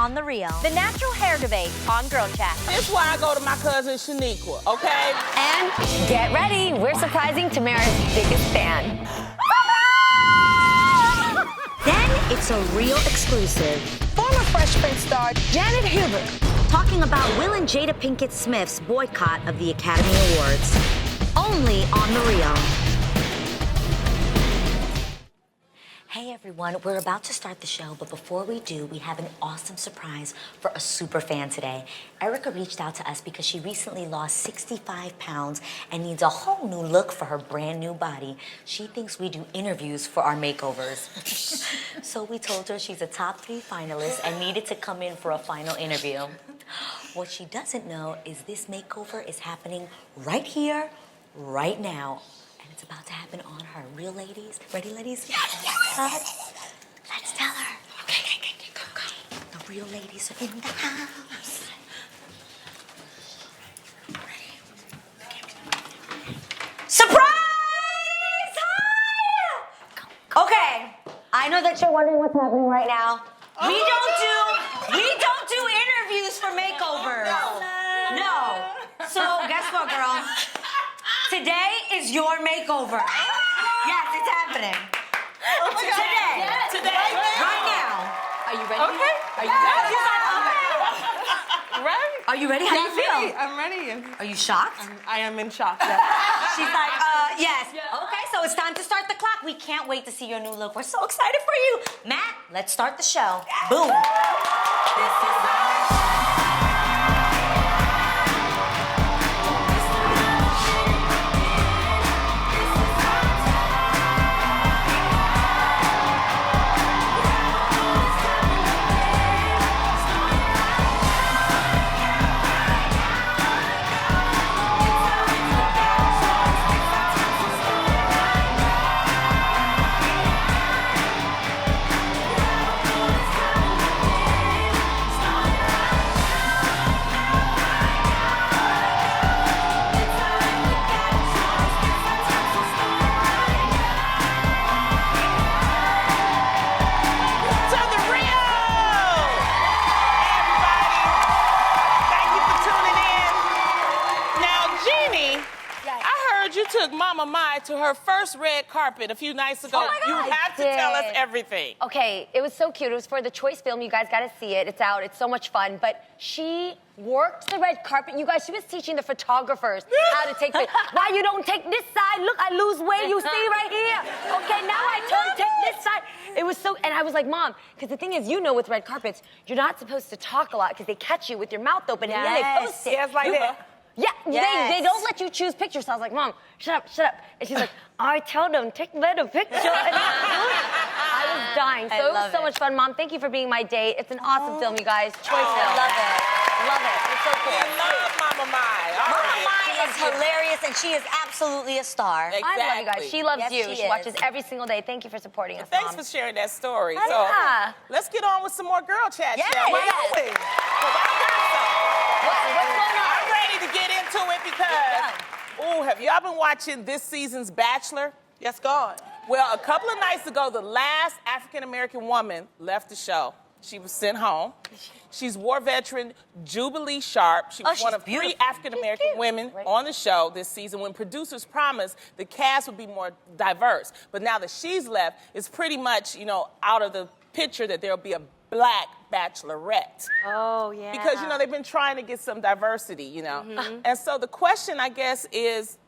On The Real. The natural hair debate on Girl Chat. This is why I go to my cousin Shaniqua, okay? And get ready, we're surprising Tamara's biggest fan. Then it's a real exclusive. Former Fresh Prince star Janet Hubert Talking about Will and Jada Pinkett Smith's boycott of the Academy Awards. Only on The Real. Hey everyone, we're about to start the show, but before we do, we have an awesome surprise for a super fan today. Erica reached out to us because she recently lost 65 pounds and needs a whole new look for her brand new body. She thinks we do interviews for our makeovers. So we told her she's a top 3 finalist and needed to come in for a final interview. What she doesn't know is this makeover is happening right here, right now. And it's about to happen on her. Real ladies? Ready, ladies? Yes. Let's tell her. Okay, go. The real ladies are in the house. Ready? Surprise! Hi! Okay, I know that you're wondering what's happening right now. We don't do interviews for makeovers. No. So guess what, girl? Today is your makeover. Yes, it's happening. Today. Right now. Are you ready? Okay. Are you ready? She's like, okay. Ready? Are you ready? How do you feel? I'm ready. Are you shocked? I am in shock. Yes. She's like, yes. Okay, so it's time to start the clock. We can't wait to see your new look. We're so excited for you. Matt, let's start the show. Boom. Took Mama Mai to her first red carpet a few nights ago. Oh my God, you have to tell us everything. Okay, it was so cute. It was for the Choice film. You guys got to see it. It's out. It's so much fun. But she worked the red carpet. You guys, she was teaching the photographers how to take pictures. Why you don't take this side? Look, I lose weight. You see right here. Okay, now I turn, take this side. It was so, and I was like, Mom, because the thing is, you know, with red carpets, you're not supposed to talk a lot because they catch you with your mouth open and then they post it. Yeah, it's like that. Yeah, they don't let you choose pictures. So I was like, Mom, shut up. And she's like, I tell them, take better pictures. And I was dying. So it was so much fun. Mom, thank you for being my date. It's an awesome film, you guys. Choice film. Love it. It's so cool. We love Mama Mai. Mama Mai is hilarious, and she is absolutely a star. Exactly. I love you guys. She loves Yes, you. she She watches is. every single day. Thank you for supporting us, Thanks Mom. for sharing that story. Oh, So yeah. let's get on with some more girl chat, Yes. shall we? Yes. What's going on? I'm ready to get into it because, have y'all been watching this season's Bachelor? Yes, God. Well, a couple of nights ago, the last African-American woman left the show. She was sent home. She's war veteran Jubilee Sharp. She was one of 3 African-American women on the show this season when producers promised the cast would be more diverse. But now that she's left, it's pretty much, out of the picture that there'll be a black bachelorette. Oh, yeah. Because, they've been trying to get some diversity, Mm-hmm. And so the question, I guess, is,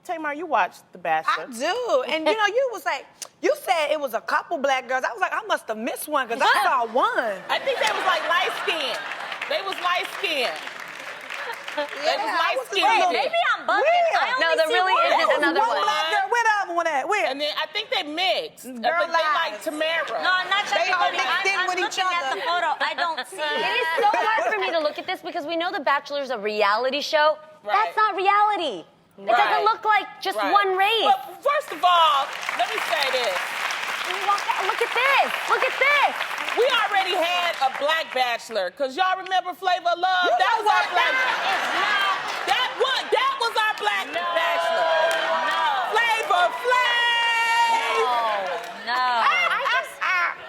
Tamar, you watched The Bachelor. I do. And, you said it was a couple black girls. I was like, I must have missed one because I saw one. I think they was like light skin. They was light skin. They was light skin. Maybe I'm bugging. No, there really isn't another one. Black girl. Where the other one at? Where? And then I think they mixed. I Girl think they lies. like Tamara. No, I'm not checking. They all mixed in I'm with each looking at other. the photo. I don't see It it. is so hard for me to look at this because we know The Bachelor's a reality show. Right. That's not reality. It Right. doesn't look like just Right. one race. Well, first of all, let me say this. Look at this. Look at this. We already had a black bachelor, because y'all remember Flavor of Love? That was our black That was our black bachelor. Flavor Flav. No.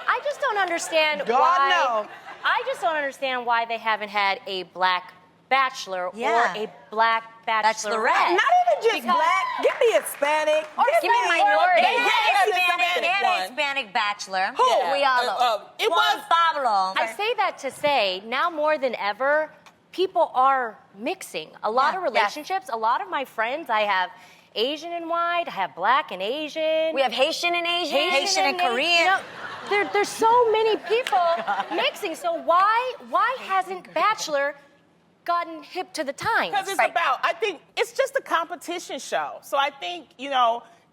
I just don't understand God, why. no. I just don't understand why they haven't had a black Bachelor Yeah. or a black Bachelorette. Not even just black. Give me Hispanic. Or give me minority. They had a Hispanic one. Hispanic bachelor. Who? It Juan was Pablo. I say that to say, now more than ever, people are mixing. A lot of relationships, a lot of my friends, I have Asian and white, I have black and Asian. We have Haitian and Asian. Haitian and Korean. There's so many people mixing. So why hasn't Bachelor gotten hip to the times? Because it's I think it's just a competition show. So I think,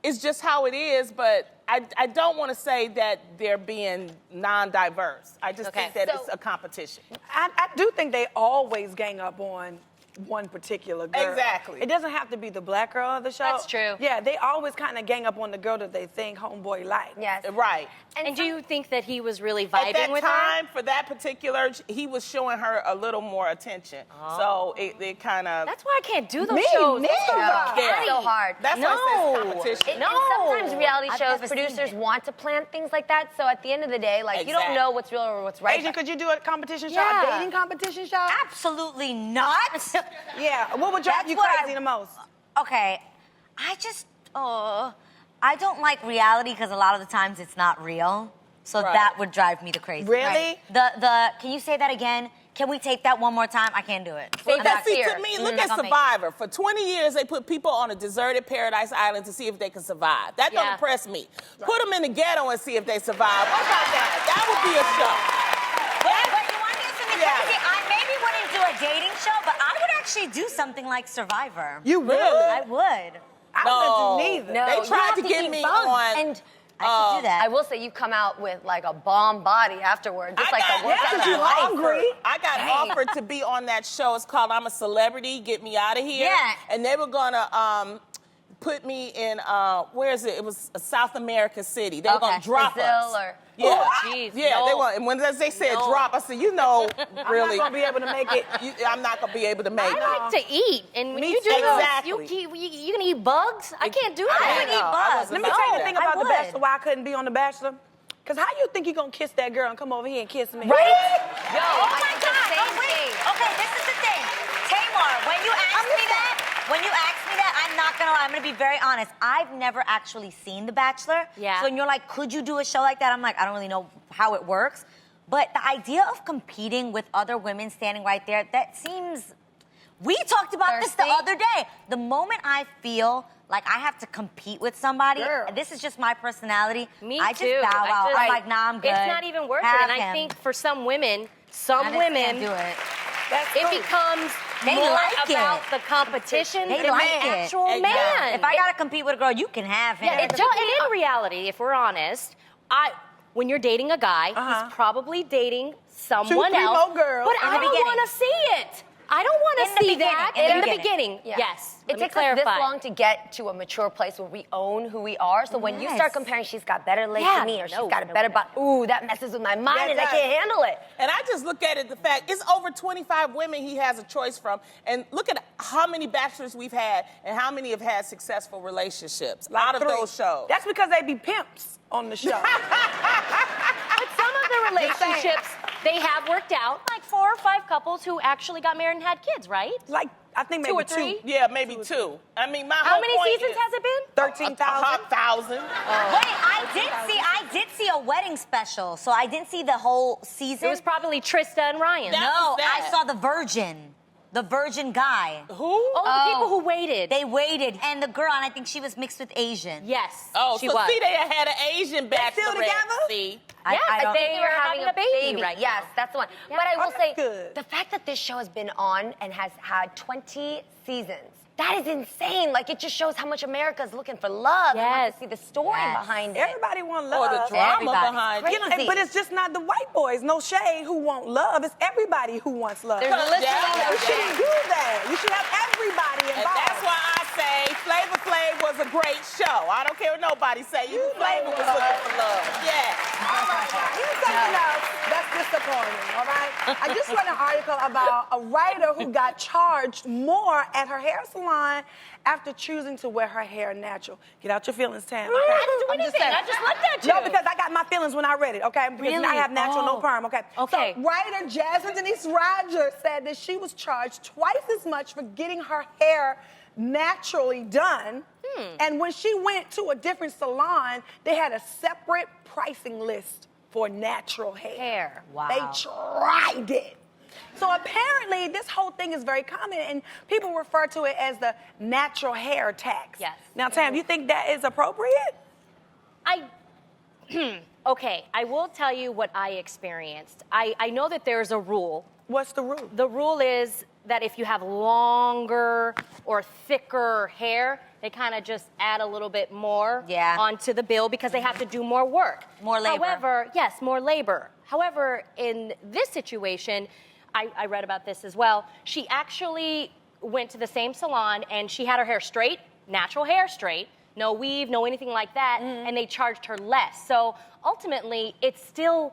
it's just how it is, but I don't want to say that they're being non-diverse. I just think that it's a competition. I do think they always gang up on one particular girl. Exactly. It doesn't have to be the black girl of the show. That's true. Yeah, they always kind of gang up on the girl that they think homeboy like. Yes. Right. And do you think that he was really At vibing that with time, for that particular, he was showing her a little more attention. So it kind of... That's why I can't do those Me shows. neither. It's so Yeah. So hard. That's why I said it's competition. And sometimes reality I've shows, never seen producers it. want to plant things like that. So at the end of the day, you don't Exactly. know what's real or what's right. Agent, could you do a competition show? Yeah. A dating competition show? Absolutely not. Yeah. What would drive That's you what crazy the most? Okay, I don't like reality because a lot of the times it's not real. So Right. that would drive me the crazy. Really? Right. Can you say that again? Can we tape that one more time? I can't do it. Well, I'm that's, not see, here. to me, look I'm at not gonna make Survivor. For 20 years, they put people on a deserted paradise island to see if they can survive. That don't Yeah. impress me. Put them in the ghetto and see if they survive. What about that? That would be a show. But you want to hear something Yeah. crazy? I maybe wouldn't do a dating show, but I would actually do something like Survivor. You would? I would. I No. wouldn't do neither. No, They you tried have to get eat me bugs. on- And I could do that. I will say you come out with like a bomb body afterwards. It's like a workout. because you hungry. I got offered to be on that show. It's called I'm a Celebrity, Get Me Out of Here. Yeah. And they were gonna put me in where is it? It was a South America city. They were gonna drop Brazil us. or Yeah, Oh, jeez, yeah. no. They want, and when they said No. drop, I said, I'm really, not gonna be able to make it. I'm not gonna be able to make it. I like to eat, and when Me you do too. those, Exactly. you can eat bugs. I can't do I that. would eat know. I bugs. wasn't Let me tell you the No, thing I about The would. Bachelor, why I couldn't be on The Bachelor. Because how you think you gonna kiss that girl and come over here and kiss me? Right? Oh Yo, I my did God! the same Oh wait. thing. Okay, this is the thing. Tamar, when you asked me that, I'm not gonna lie. I'm gonna be very honest. I've never actually seen The Bachelor. Yeah. So when you're like, could you do a show like that? I'm like, I don't really know how it works. But the idea of competing with other women standing right there, that seems. We talked about this the Thirsty? other day. The moment I feel like I have to compete with somebody, Girl. this is just my personality. Me I just too. bow out. I'm like, nah, I'm good. It's not even worth Have it. And I him. think for some women, I just can't do it. That's it true. becomes They more like it. about the competition They than like the it. actual Exactly. man. If I gotta compete with a girl, you can have him. Yeah, and in reality, if we're honest, when you're dating a guy, he's probably dating someone 3 else. more girls. But In the I don't beginning. want to see it. I don't want In to the see beginning, that in the in the beginning. beginning. Yeah. Yes. It Let me takes us this clarify. long to get to a mature place where we own who we are. So when you Yes. start comparing, she's got better legs Yeah, than me, or she's no, got a no, better no. body. Ooh, that messes with my mind, That and I does. can't handle it. And I just look at it, the fact, it's over 25 women he has a choice from. And look at how many bachelors we've had and how many have had successful relationships out of 3. those shows. That's because they be pimps on the show. But some of the relationships, they have worked out. Like 4 or 5 couples who actually got married and had kids, right? Like, I think maybe 2 or 3? Yeah, maybe 2. I mean, my How whole many point seasons is has it been? 13,000. 100,000. Wait, I did see a wedding special, so I didn't see the whole season. It was probably Trista and Ryan. That no, was that. I saw the virgin guy. Who? Oh, the people who waited. They waited, and the girl, and I think she was mixed with Asian. Yes, Oh, she so was. see, they had an Asian bachelorette. still together? See? I Yes, don't- they were having a baby right Yes, now. that's the one. Yeah. But I Oh, will that's say, good. the fact that this show has been on and has had 20 seasons, that is insane. Like, it just shows how much America is looking for love. I want Yes. to see the story Yes. behind it. Everybody want love. Or the drama Everybody. behind it. You know, but it's just not the white boys. No shade who want love. It's everybody who wants love. There's a list Yeah, of yeah, You those. shouldn't do that. You should have everybody And involved. that's why I say Flavor Flav was a great show. I don't care what nobody say. You Flavor was looking for love. Yeah. Here's something else that's disappointing, all right? I just read an article about a writer who got charged more at her hair salon after choosing to wear her hair natural. Get out your feelings, Tam. Okay? I didn't do I'm just anything. saying. I just looked at you. No, because I got my feelings when I read it, okay? Because Really? I have natural, no perm, okay? Okay. So writer Jasmine Denise Rogers said that she was charged twice as much for getting her hair naturally done. And when she went to a different salon, they had a separate pricing list for natural hair. Wow. They tried it. So apparently, this whole thing is very common, and people refer to it as the natural hair tax. Yes. Now, Tam, you think that is appropriate? Okay, I will tell you what I experienced. I know that there's a rule. What's the rule? The rule is that if you have longer or thicker hair, they kind of just add a little bit more onto the bill because they have to do more work. More labor. However, yes, more labor. However, in this situation, I read about this as well. She actually went to the same salon and she had her hair straight, natural hair straight, no weave, no anything like that, and they charged her less. So ultimately, it's still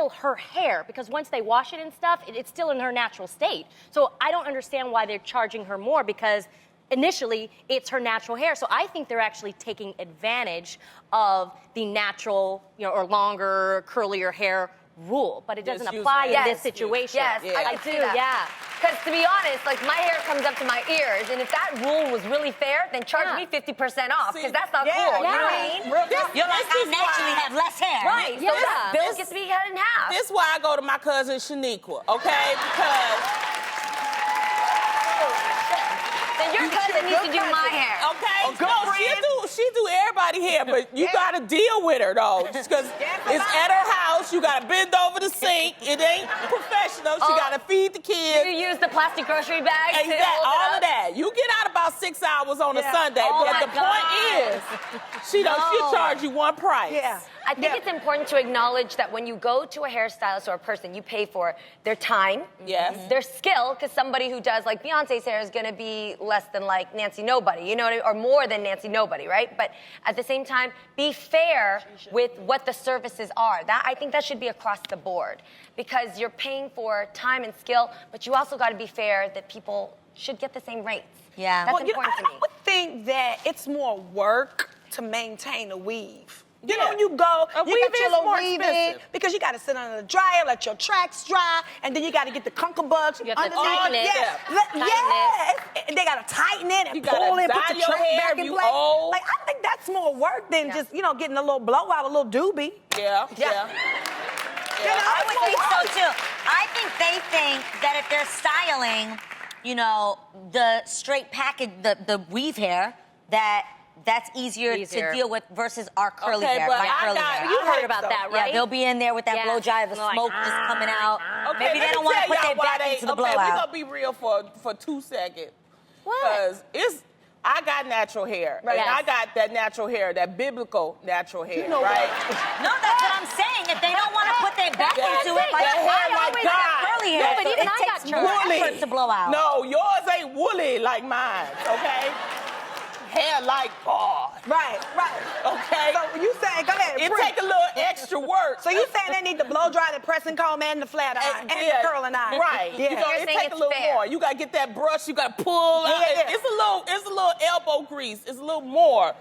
her hair because once they wash it and stuff, it's still in her natural state. So I don't understand why they're charging her more because initially it's her natural hair. So I think they're actually taking advantage of the natural, or longer, curlier hair rule, but it doesn't apply in this situation. Yes, I do. Yeah. Because to be honest, like my hair comes up to my ears, and if that rule was really fair, then charge me 50% off, because that's not cool. You know what I mean? You're like, I naturally have less hair. Right. So that bill gets to be cut in half. This is why I go to my cousin Shaniqua, okay? Because then your cousin needs to do my hair. okay, she do everybody hair, but you gotta deal with her though, just because it's at her house. You gotta bend over the sink. It ain't professional. She gotta feed the kids. You use the plastic grocery bag. Exactly, all of that. You get out about 6 hours on a Sunday, but the point is, she'll charge you one price. Yeah. I think it's important to acknowledge that when you go to a hairstylist or a person, you pay for their time, their skill, because somebody who does like Beyonce's hair is going to be less than like Nancy Nobody, you know what I mean? Or more than Nancy Nobody, right? But at the same time, be fair with what the services are. I think that should be across the board, because you're paying for time and skill, but you also got to be fair that people should get the same rates. Yeah. That's Well, important to me. I would think that it's more work to maintain a weave. You know, when you go, you weave get your is little more weave in, expensive. because you got to sit under the dryer, let your tracks dry, and then you got to get the conker bugs You have to underneath. tighten it. And they got to tighten it and You pull gotta it, put dye the your track hair back if in you place. old. Like, I think that's more work than just, getting a little blowout, a little doobie. Yeah. I would think so too. I think they think that if they're styling, the straight package, the weave hair, that's easier to deal with versus our curly hair. but My I curly got- hair. You heard about that, right? Yeah, they'll be in there with that Yeah. blow dry, the They're like, smoke just coming out. Okay, Maybe they let don't me want to tell put y'all their why back they- into the Okay, we're blowout. gonna be real for 2 seconds. What? Because I got natural hair. Right. And Yes. I got that natural hair, that biblical natural hair, know right? No, that's what I'm saying. If they don't want to put their back Yeah. into it, That hair like always God. got curly hair. No, but so even it I takes got more woolly. effort to blow out. No, yours ain't woolly like mine, okay? Hair like God, Right. okay? So you saying, go ahead. It Bree. take a little extra work. So you saying they need the blow dry, the pressing comb, and the flat iron, and yeah, the curling iron. Right. Yeah. It saying take a it's little fair. more. You gotta get that brush, you gotta pull. Yeah. It's a little elbow grease. It's a little more,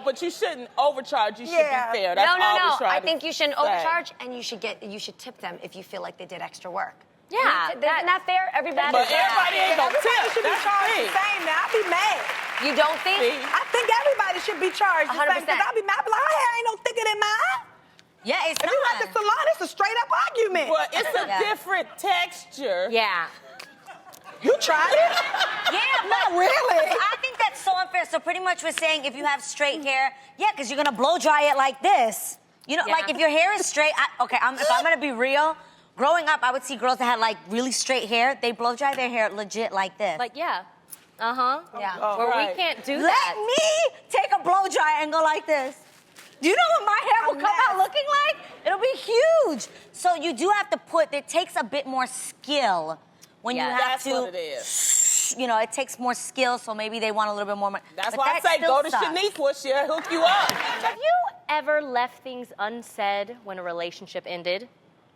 but you shouldn't overcharge. You should Yeah. be fair. That's all No. we're trying I to think you shouldn't say. overcharge, and you should tip them if you feel like they did extra work. Yeah, Isn't that fair? Everybody. But everybody ain't gonna Everybody tip. should be That's charged the the thing. same now. I'd be mad. You don't think? See? I think everybody should be charged the same. 100%. Because I'd be mad. I'd be like, her hair ain't no thicker than mine. Yeah, it's If you at not. the salon, it's a straight up argument. But it's a different texture. Yeah. You tried it? Yeah, Not really. I think that's so unfair. So pretty much we're saying if you have straight hair, because you're gonna blow dry it like this. Like if your hair is straight. If I'm gonna be real, growing up I would see girls that had like really straight hair. They blow dry their hair legit like this. Yeah. Yeah. Where right. we can't do Let that. me take a blow dry and go like this. Do you know what my hair will come out looking like? It'll be huge. So you do have to it takes a bit more skill when you have That's to. what it is. you know, it takes more skill, so maybe they want a little bit more money. That's But why I that say still go to sucks. Shaniqua, she'll hook you up. Have you ever left things unsaid when a relationship ended?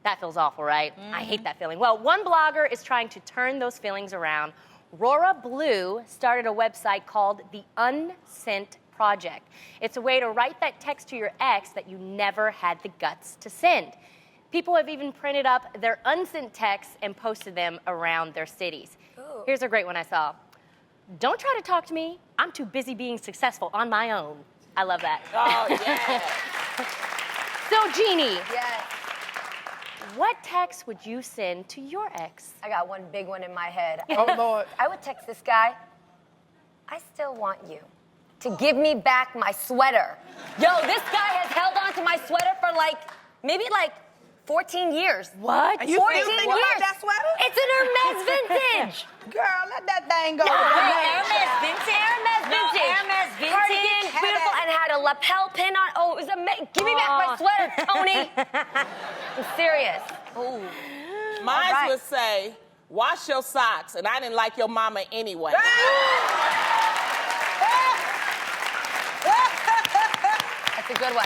That feels awful, right? I hate that feeling. Well, one blogger is trying to turn those feelings around. Rora Blue started a website called the Unsent Project. It's a way to write that text to your ex that you never had the guts to send. People have even printed up their unsent texts and posted them around their cities. Ooh. Here's a great one I saw. Don't try to talk to me. I'm too busy being successful on my own. I love that. Oh, yeah. So, Jeannie, Yes. what text would you send to your ex? I got one big one in my head. Oh, Lord. I would text this guy, I still want you to give me back my sweater. Yo, this guy has held on to my sweater for maybe 14 years. What? And you 14 still think years. about that sweater? It's an Hermes vintage. Girl, let that thing go. Hermes vintage. Hermes vintage. Cardigan, beautiful, and had a lapel pin on. Oh, it was amazing. Give me back my sweater, Tony. I'm serious. Ooh. Mine right. would say, wash your socks, and I didn't like your mama anyway. That's a good one.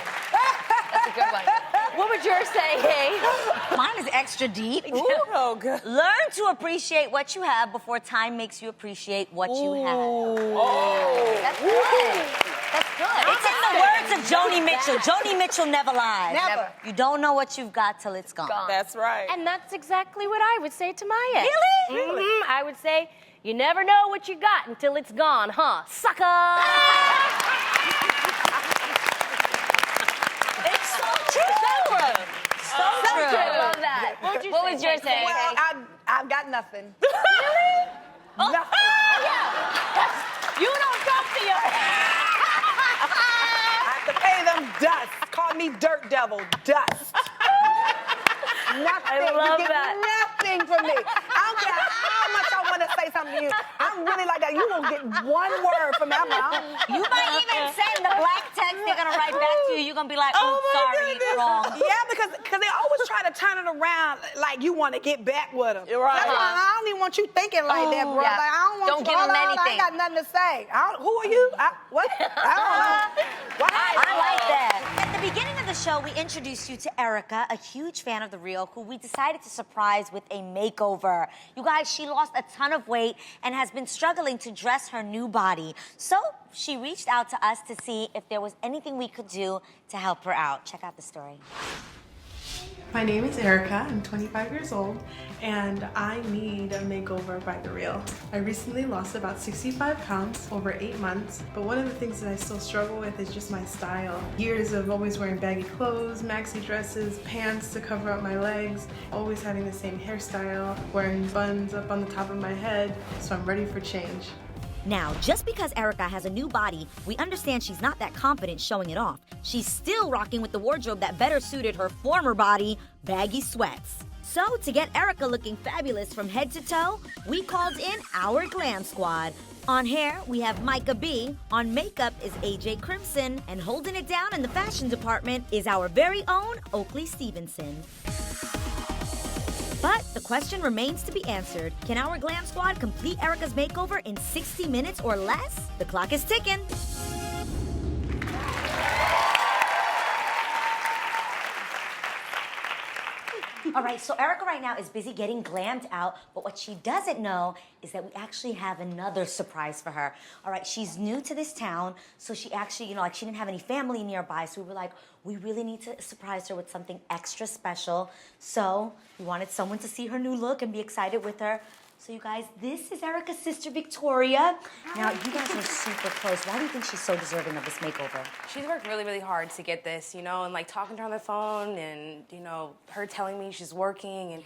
That's a good one. What would yours say, hey? Mine is extra deep. Oh, good. Learn to appreciate what you have before time makes you appreciate what you have. Oh. That's good. That's good. It's in the words of Joni Mitchell. Joni Mitchell never lies. Never. You don't know what you've got till it's gone. That's right. And that's exactly what I would say to my ex. Really? I would say, you never know what you got until it's gone, huh? Sucker! It's so true. So true. I love that. What was yours say? Well, I've got nothing. Oh. Nothing. You don't talk to your I have to pay them dust. Call me Dirt Devil. Dust. Nothing. I love you get that. nothing from me. I don't care how much I want to say something to you. I'm really like that. You won't get one word from me. I'm like, You might even send the black text they're gonna write back to you. You're gonna be like, oh, sorry, wrong. yeah, because they always try to turn it around like you want to get back with them. You're right. That's why I don't even want you thinking like that, bro. Yeah. Like, I don't want Don't you give hold them on, I anything. ain't got nothing to say. Who are you? What? I don't know. What? I like that. At the beginning of the show, we introduced you to Erica, a huge fan of The Real, who we decided to surprise with a makeover. You guys, she lost a ton of weight and has been struggling to dress her new body. So she reached out to us to see if there was anything we could do to help her out. Check out the story. My name is Erica, I'm 25 years old, and I need a makeover by The Real. I recently lost about 65 pounds over 8 months, but one of the things that I still struggle with is just my style. Years of always wearing baggy clothes, maxi dresses, pants to cover up my legs, always having the same hairstyle, wearing buns up on the top of my head, so I'm ready for change. Now, just because Erica has a new body, we understand she's not that confident showing it off. She's still rocking with the wardrobe that better suited her former body, baggy sweats. So, to get Erica looking fabulous from head to toe, we called in our glam squad. On hair, we have Micah B. On makeup is AJ Crimson. And holding it down in the fashion department is our very own Oakley Stevenson. But the question remains to be answered. Can our glam squad complete Erica's makeover in 60 minutes or less? The clock is ticking. All right, so Erica right now is busy getting glammed out, but what she doesn't know is that we actually have another surprise for her. All right, she's new to this town, so she actually, she didn't have any family nearby, so we were like, we really need to surprise her with something extra special. So we wanted someone to see her new look and be excited with her. So you guys, this is Erica's sister, Victoria. Now, you guys are super close. Why do you think she's so deserving of this makeover? She's worked really, really hard to get this, and talking to her on the phone and, her telling me she's working and,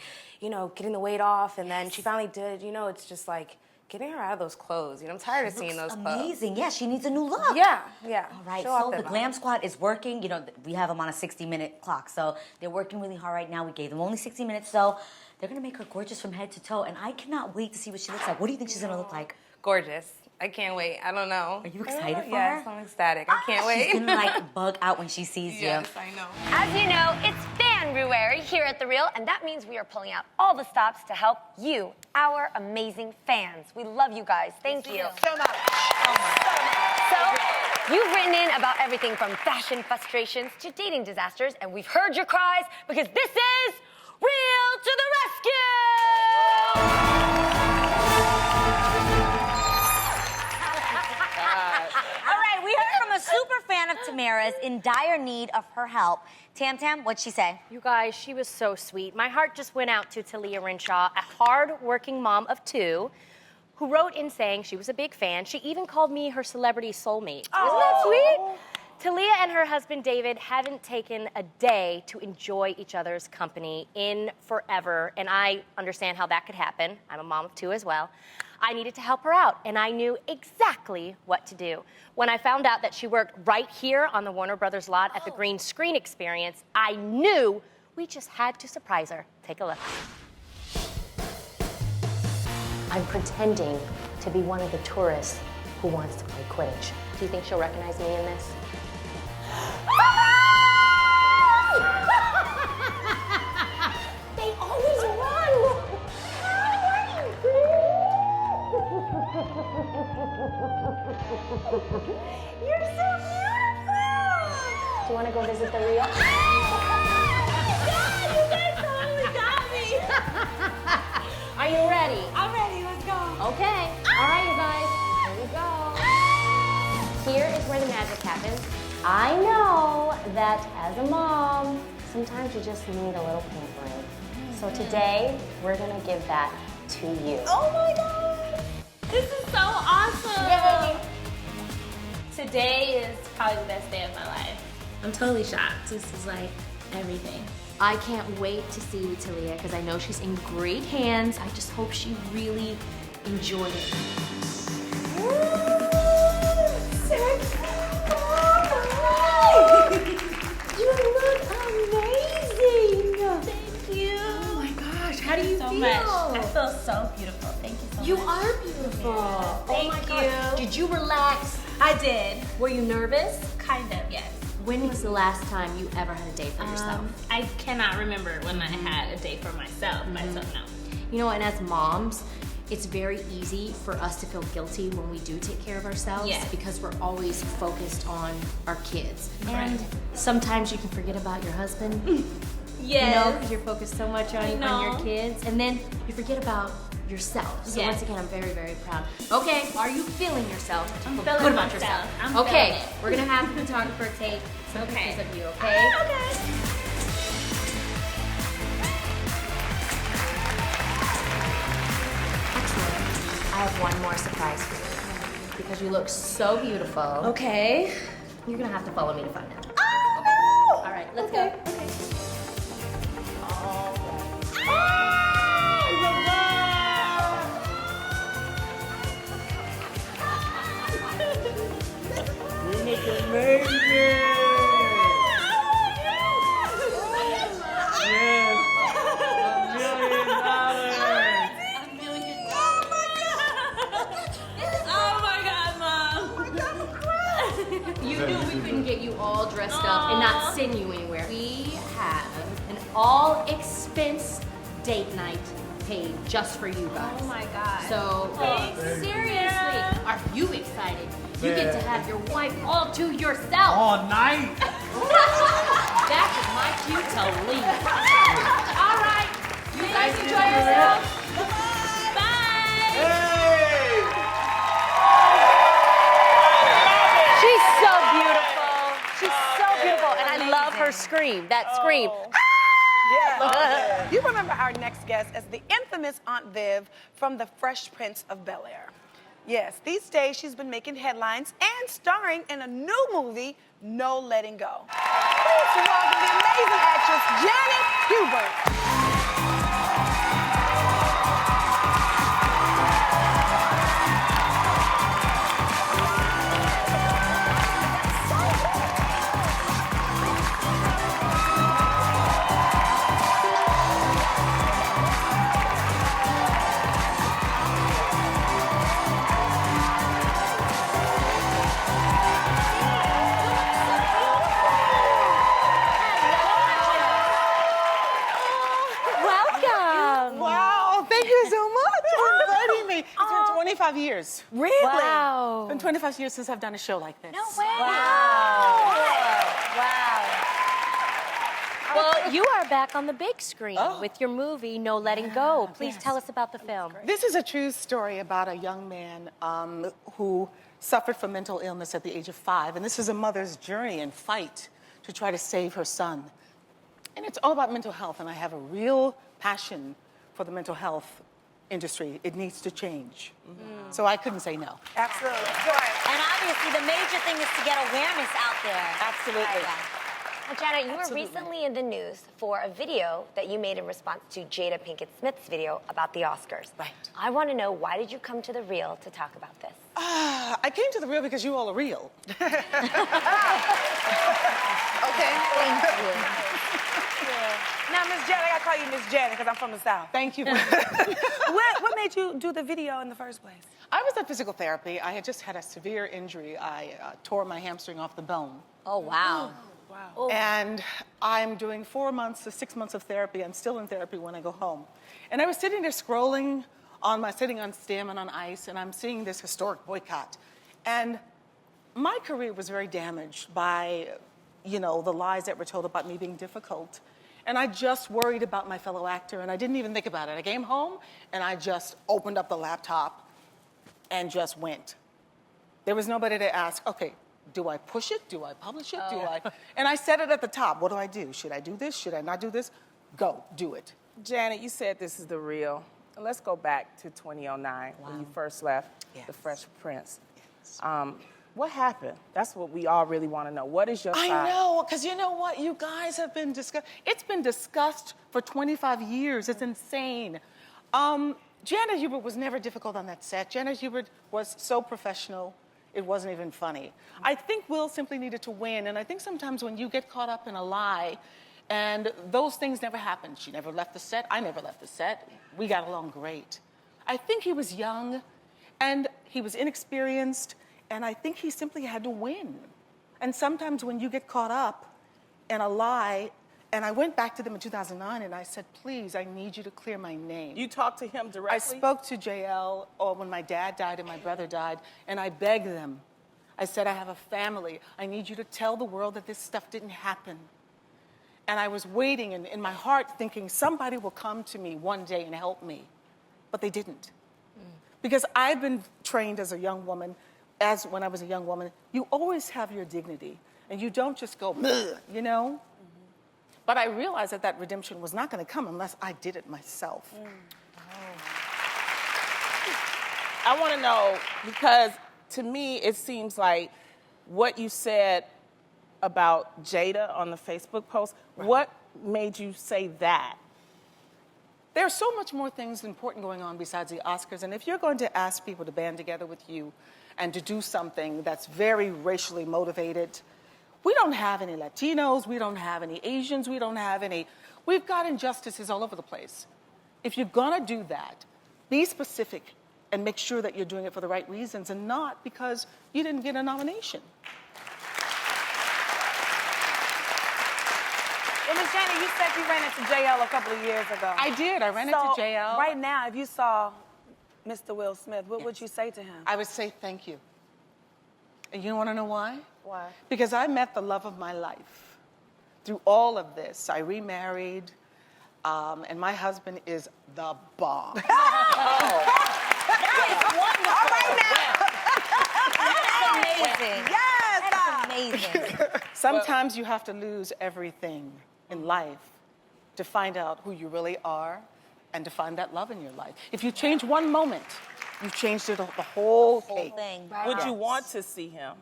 getting the weight off, and then she finally did, it's just like getting her out of those clothes. I'm tired of seeing those clothes. Amazing. Yeah, she needs a new look. Yeah. All right, Show off so that the body. Glam Squad is working. We have them on a 60-minute clock, so they're working really hard right now. We gave them only 60 minutes, so they're gonna make her gorgeous from head to toe, and I cannot wait to see what she looks like. What do you think she's gonna look like? Gorgeous. I can't wait. I don't know. Are you excited for her? Yes, I'm ecstatic. I can't wait. She's gonna bug out when she sees you. Yes, I know. As you know, it's fan February here at The Real, and that means we are pulling out all the stops to help you, our amazing fans. We love you guys. Thank you. So much. So, you've written in about everything from fashion frustrations to dating disasters, and we've heard your cries because this is Real to the Rescue! All right, we heard from a super fan of Tamara's in dire need of her help. Tam Tam, what'd she say? You guys, she was so sweet. My heart just went out to Talia Renshaw, a hard-working mom of 2, who wrote in saying she was a big fan. She even called me her celebrity soulmate. Isn't that sweet? Talia and her husband David haven't taken a day to enjoy each other's company in forever, and I understand how that could happen. I'm a mom of 2 as well. I needed to help her out, and I knew exactly what to do. When I found out that she worked right here on the Warner Brothers lot at the Green Screen Experience, I knew we just had to surprise her. Take a look. I'm pretending to be one of the tourists who wants to play Quidditch. Do you think she'll recognize me in this? They always run! You're so beautiful! Do you want to go visit the Real? Oh my God, you guys totally got me! Are you ready? I'm ready, let's go. Okay, all right, you guys, here we go. Here is where the magic happens. I know that as a mom, sometimes you just need a little pampering. So today, we're gonna give that to you. Oh my God! This is so awesome! Yay. Today is probably the best day of my life. I'm totally shocked. This is like everything. I can't wait to see Talia because I know she's in great hands. I just hope she really enjoyed it. You look amazing! Thank you. Oh my gosh, how do you so feel? much. I feel so beautiful. Thank you so much. You are beautiful. Thank oh my you. God. Did you relax? I did. Were you nervous? Kind of, yes. When was the last time you ever had a date for yourself? I cannot remember when I had a date for myself. Myself, no. You know, and as moms, it's very easy for us to feel guilty when we do take care of ourselves because we're always focused on our kids. Right. And sometimes you can forget about your husband. Yes. You know, because you're focused so much on your kids. And then you forget about yourself. So once again, I'm very, very proud. Okay, are you feeling yourself? I'm Feel feeling good about myself. yourself. I'm okay, feeling it. we're gonna have the photographer take some pictures of you, okay? Okay. I have one more surprise for you because you look so beautiful. Okay. You're gonna have to follow me to find out. Oh, no! All right, let's go. Okay. You knew we couldn't get you all dressed up and not send you anywhere. We have an all-expense date night paid just for you guys. Oh my God. So, seriously, are you excited? You get to have your wife all to yourself. All night. That is my cue to leave. All right, you guys enjoy yourselves. Bye. Hey! She's so beautiful. She's so beautiful, and I love her scream. That scream. Yeah. You remember our next guest as the infamous Aunt Viv from The Fresh Prince of Bel-Air. Yes, these days she's been making headlines and starring in a new movie, No Letting Go. Please welcome the amazing actress, Janet Hubert. 25 years. Really? Wow. It's been 25 years since I've done a show like this. No way. Wow. Well, you are back on the big screen with your movie, No Letting Go. Please tell us about the film. This is a true story about a young man who suffered from mental illness at the age of 5. And this is a mother's journey and fight to try to save her son. And it's all about mental health, and I have a real passion for the mental health industry. It needs to change. So I couldn't say no. Absolutely. And obviously, the major thing is to get awareness out there. Absolutely. Well, Janet, you were recently in the news for a video that you made in response to Jada Pinkett Smith's video about the Oscars. Right. I want to know, why did you come to The Real to talk about this? I came to The Real because you all are real. Okay. Thank you. Now, Miss Janet, I gotta call you Miss Janet because I'm from the South. Thank you. What made you do the video in the first place? I was at physical therapy. I had just had a severe injury. I tore my hamstring off the bone. Oh, wow. Wow. And I'm doing 4 months to 6 months of therapy. I'm still in therapy when I go home. And I was sitting there scrolling sitting on Salmon on Ice, and I'm seeing this historic boycott. And my career was very damaged by, the lies that were told about me being difficult. And I just worried about my fellow actor, and I didn't even think about it. I came home, and I just opened up the laptop and just went. There was nobody to ask, okay, do I push it? Do I publish it? And I said it at the top. What do I do? Should I do this? Should I not do this? Go, do it. Janet, you said this is The Real. Let's go back to 2009 when you first left The Fresh Prince. Yes. What happened? That's what we all really want to know. What is your side? I know, because you know what? You guys have been discussed. It's been discussed for 25 years. It's insane. Janet Hubert was never difficult on that set. Janet Hubert was so professional, it wasn't even funny. I think Will simply needed to win, and I think sometimes when you get caught up in a lie, and those things never happened. She never left the set. I never left the set. We got along great. I think he was young, and he was inexperienced, and I think he simply had to win. And sometimes when you get caught up in a lie, and I went back to them in 2009 and I said, please, I need you to clear my name. You talked to him directly? I spoke to JL when my dad died and my brother died, and I begged them. I said, I have a family. I need you to tell the world that this stuff didn't happen. And I was waiting in my heart thinking somebody will come to me one day and help me. But they didn't. Because I've been trained as a young woman, when I was a young woman, you always have your dignity. And you don't just go, you know? But I realized that redemption was not going to come unless I did it myself. I want to know, because to me, it seems like what you said about Jada on the Facebook post, what made you say that? There's so much more things important going on besides the Oscars. And if you're going to ask people to band together with you and to do something that's very racially motivated, we don't have any Latinos, we don't have any Asians, we've got injustices all over the place. If you're gonna do that, be specific and make sure that you're doing it for the right reasons and not because you didn't get a nomination. Well, Ms. Janet, you said you ran into JL a couple of years ago. I did, I ran into JL. Right now, if you saw Mr. Will Smith, what would you say to him? I would say thank you. And you wanna know why? Why? Because I met the love of my life. Through all of this, I remarried, and my husband is the bomb. That is wonderful. That is amazing. Yes! That is amazing. Sometimes you have to lose everything in life to find out who you really are and to find that love in your life. If you change one moment, you've changed the whole cake. Thing. Would you want to see him?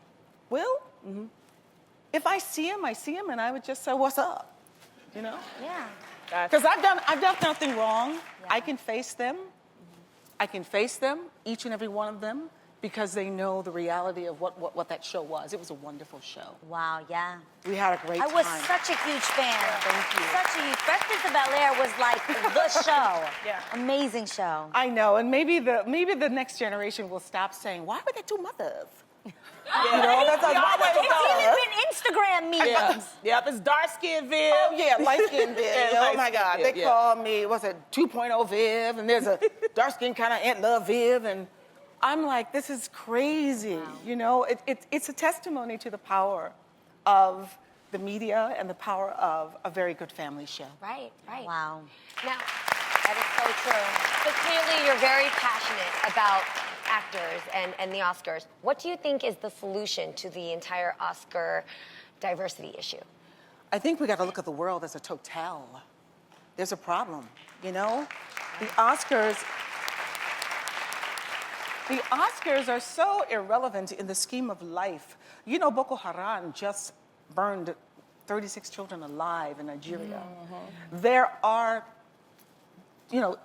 Will? Mm-hmm. If I see him, and I would just say, what's up? You know? Yeah. Because I've done nothing wrong. Yeah. I can face them. I can face them, each and every one of them, because they know the reality of what that show was. It was a wonderful show. Wow, yeah. We had a great time. I was such a huge fan. Thank you. Such a huge. Prince of Bel-Air was like the show. Yeah. Amazing show. I know, and maybe the next generation will stop saying, why were there two mothers? Yeah. You know, that's like, why were It's even been Instagram memes. Yep, it's dark-skinned Viv. Oh, yeah, light-skinned Viv. Yeah, Oh, my God. light-skinned They Viv, call me, what's it, 2.0 Viv, and there's a dark-skinned kind of Aunt Love Viv, and I'm like, this is crazy. Wow. You know, it's a testimony to the power of the media and the power of a very good family show. Right. Wow. Now, that is so true. So clearly you're very passionate about actors and the Oscars. What do you think is the solution to the entire Oscar diversity issue? I think we got to look at the world as a total. There's a problem, you know? The Oscars are so irrelevant in the scheme of life. You know, Boko Haram just burned 36 children alive in Nigeria. There are, you know,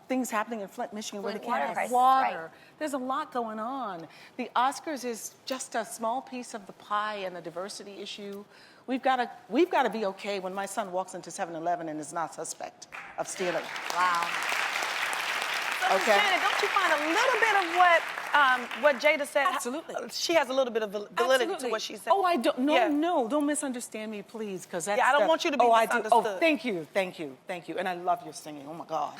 things happening in Flint, Michigan, where they can't have water. Right. There's a lot going on. The Oscars is just a small piece of the pie and the diversity issue. We've got to be okay when my son walks into 7-Eleven and is not suspect of stealing. Wow. So, okay. Janet, don't you find a little bit of what Jada said? Absolutely. She has a little bit of validity to what she said. Oh, I don't. No, don't misunderstand me, please, because that's. Yeah, I don't want you to be misunderstood. Oh, thank you, and I love your singing. Oh my God.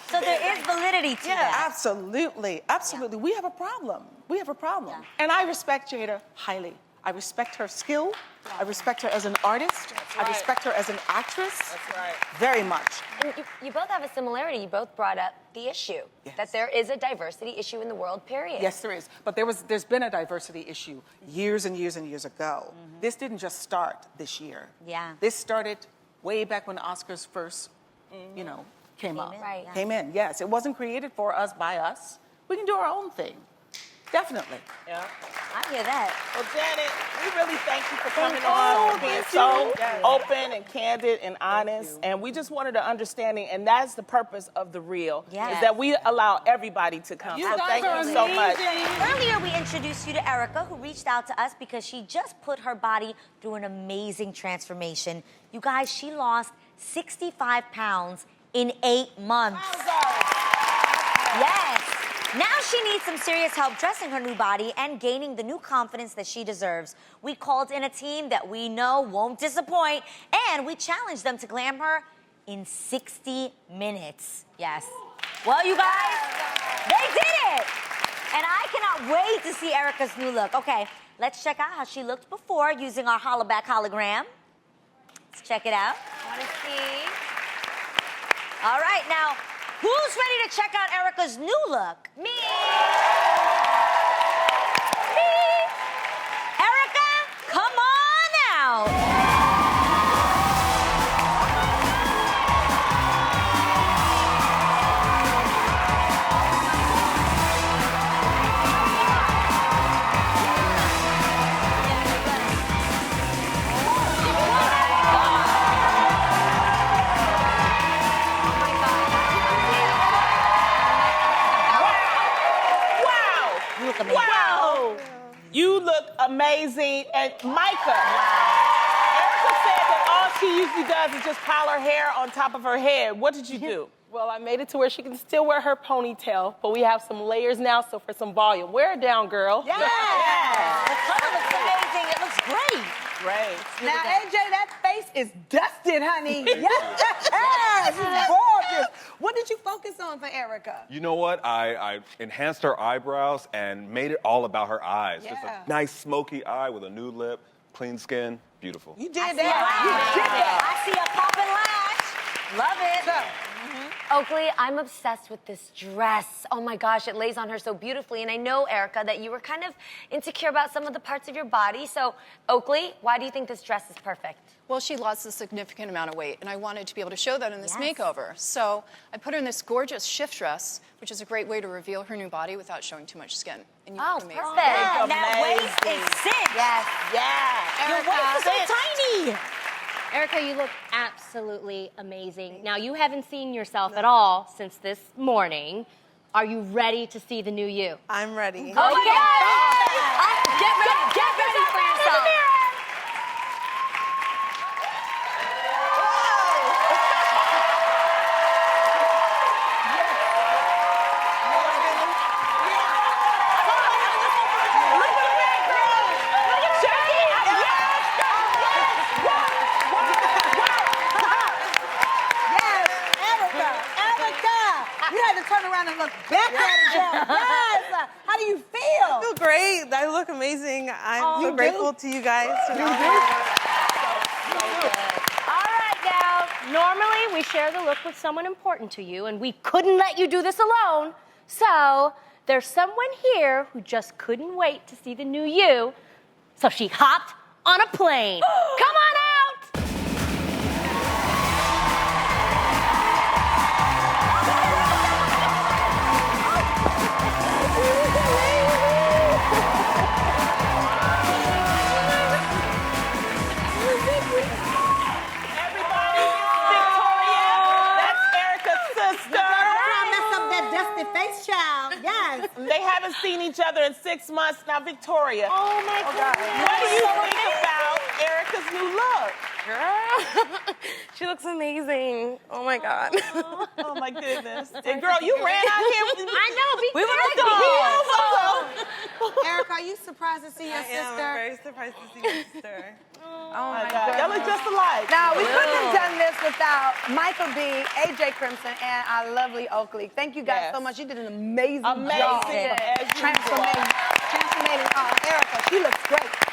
So there is validity to that. Absolutely. Yeah. We have a problem. Yeah. And I respect Jada highly. I respect her skill. I respect her as an artist. Right. I respect her as an actress. That's right. Very much. And you both have a similarity. You both brought up the issue, that there is a diversity issue in the world, period. Yes, there is. But there's been a diversity issue years and years and years ago. This didn't just start this year. Yeah. This started way back when the Oscars first, you know, came up. Right. Came in, yes. It wasn't created for us, by us. We can do our own thing. Definitely. Yeah. I hear that. Well, Janet, we really thank you for coming on, for being so open and candid and honest. And we just wanted an understanding, and that's the purpose of The Real, is that we allow everybody to come. So thank you so much. Earlier, we introduced you to Erica, who reached out to us because she just put her body through an amazing transformation. You guys, she lost 65 pounds in 8 months. Yes. Now she needs some serious help dressing her new body and gaining the new confidence that she deserves. We called in a team that we know won't disappoint, and we challenged them to glam her in 60 minutes. Yes. Well, you guys, they did it! And I cannot wait to see Erica's new look. Okay, let's check out how she looked before using our Hollaback hologram. Let's check it out. I want to see. All right, now, who's ready to check out Erica's new look? Me! Erica, come on out! Wow! You look amazing. And Micah, Erica said that all she usually does is just pile her hair on top of her head. What did you do? Well, I made it to where she can still wear her ponytail, but we have some layers now, so for some volume. Wear it down, girl. Yeah! The color looks amazing. It looks great. Great. Now, AJ, that face is dusted, honey. Yes, it's gorgeous. What did you focus on for Erica? You know what? I enhanced her eyebrows and made it all about her eyes. Yeah. Just a nice smoky eye with a nude lip, clean skin, beautiful. You did that. I see a poppin' lash. Love it. Oakley, I'm obsessed with this dress. Oh my gosh, it lays on her so beautifully. And I know, Erica, that you were kind of insecure about some of the parts of your body. So, Oakley, why do you think this dress is perfect? Well, she lost a significant amount of weight, and I wanted to be able to show that in this makeover. So I put her in this gorgeous shift dress, which is a great way to reveal her new body without showing too much skin. And you look amazing. Perfect. Yeah, that waist is sick. Yes. Yeah. Your waist is so tiny. Erica, you look absolutely amazing. Now, you haven't seen yourself at all since this morning. Are you ready to see the new you? I'm ready. Oh, my God! Get ready for yourself. You had to to turn around and look back at it, Janet. Yes. How do you feel? I feel great. I look amazing. I'm so grateful to you guys. All right, now, normally we share the look with someone important to you, and we couldn't let you do this alone. So there's someone here who just couldn't wait to see the new you. So she hopped on a plane. Come on out! Face child, yes. They haven't seen each other in 6 months now. Victoria. Oh my God. What do you think about Erica's new look? Girl, she looks amazing. Oh my God. Oh my goodness. And girl, you ran out here. I know. We were Erica, are you surprised to see your sister? I'm very surprised to see your sister. Oh my God. Y'all look just alike. Now, we couldn't have done this without Michael B., AJ Crimson, and our lovely Oakley. Thank you guys so much. You did an amazing job. As Transformating Erica. She looks great.